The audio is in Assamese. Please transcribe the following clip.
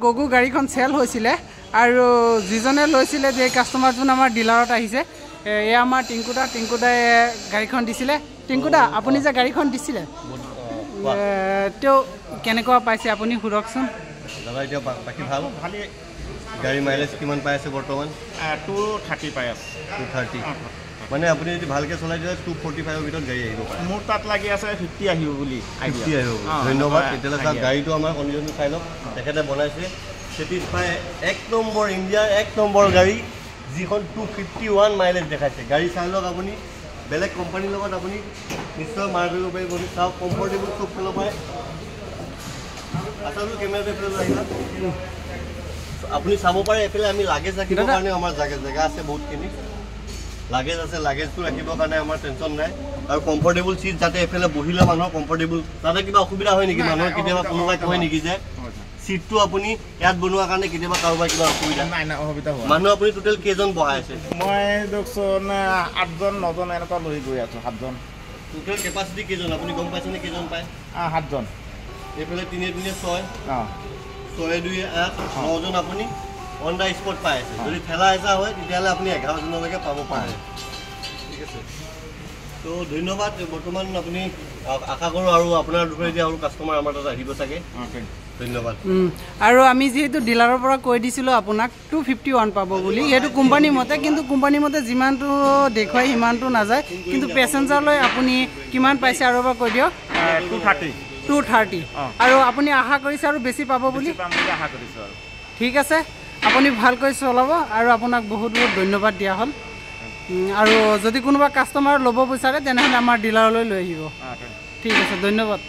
গগু গাড়ীখন চেল হৈছিলে আৰু যিজনে লৈছিলে যে কাস্টমাৰজন আমাৰ ডিলাৰত আহিছে এয়া আমাৰ টিংকুদাই গাড়ীখন দিছিলে টিংকুদা আপুনি যে গাড়ীখন দিছিলে তেওঁ কেনেকুৱা পাইছে আপুনি সুৰকচোন দাদা এতিয়া বাকি ভালে গাড়ী মাইলেজ কিমান পাই আছে বৰ্তমান 230 পাই আছে 230 মানে আপুনি যদি ভালকে চলাই দিলে 245 ভিতৰত গাড়ী আহিব মোৰ তাত লাগি আছে 50 আহিব বুলি 50 আহিব ধন্যবাদ এতিয়ালে স্যার গাড়ীটো আমাৰ কন্ডিশন চাই লওক তেখেতে বনাইছে সেটিসফাই এক নম্বৰ ইণ্ডিয়াৰ এক নম্বৰ গাড়ী যিখন 251 মাইলেজ দেখাইছে গাড়ী চাই লওক আপুনি বেলেগ কোম্পানীৰ লগত আপুনি নিশ্চয় মাৰ কৰিব পাৰিব চাও কমফৰ্টেবল সব ফেল পায় আচলতে কেমেৰাতে ফেল আহিলা আপুনি চাব পাৰে এফালে আমি লাগেজ ৰাখিবৰ কাৰণে আমাৰ জায়গা আছে বহুতখিনি লাগেজ আছে লাগেজটো ৰাখিবৰ কাৰণে আমাৰ টেনচন নাই আৰু কমফৰ্টেবল সিট যাতে এফালে বহিলে মানুহ কমফৰ্টেবল তাতে কিবা অসুবিধা হয় নেকি মানুহ কেতিয়াবা কোনোবাই কয় নেকি যে সিটটো আপুনি ইয়াত বনোৱা কাৰণে কেতিয়াবা কাৰোবাৰ কিবা অসুবিধা নাই না অসুবিধা হয় মানুহ আপুনি টোটাল কেজন বহাই আছে মই দেখছোন 8 জন 9 জন এনেকা লৈ গৈ আছো 7 জন টোটাল কেপাসিটি কেজন আপুনি গম পাইছেনে কেজন পায় 7 জন এফালে 3 6 6 2 8 9 জন আপুনি অন দা স্পট পায় আছে যদি ঠেলা এসা হয় তেতিয়ালে আপুনি 11 জনলৈকে পাব পাৰে ঠিক আছে তো ধন্যবাদ বৰ্তমান আপুনি আশা কৰো আৰু আপোনাৰ দুখৰে যে আৰু কাস্টমাৰ আমাৰ তাত আহিব চাগে ধন্যবাদ আৰু আমি যেহেতু ডিলাৰৰ পৰা কৈ দিছিলো আপোনাক 251 পাব বুলি এটো কোম্পানী মতে কিন্তু কোম্পানী মতে যিমানটো দেখুৱাই হিমানটো নাযায় কিন্তু পেসেঞ্জাৰলৈ আপুনি কিমান পাইছে আৰু এবাৰ কৈ দিয়ক 230 আৰু আপুনি আশা কৰিছে আৰু বেছি পাব বুলি আশা কৰিছো আৰু ঠিক আছে আপুনি ভালকৈ চলাব আৰু আপোনাক বহুত বহুত ধন্যবাদ দিয়া হল আৰু যদি কোনোবা কাস্টমাৰ ল'ব বিচাৰে তেনেহলে আমাৰ ডিলাৰলৈ লৈ আহিব ঠিক আছে ধন্যবাদ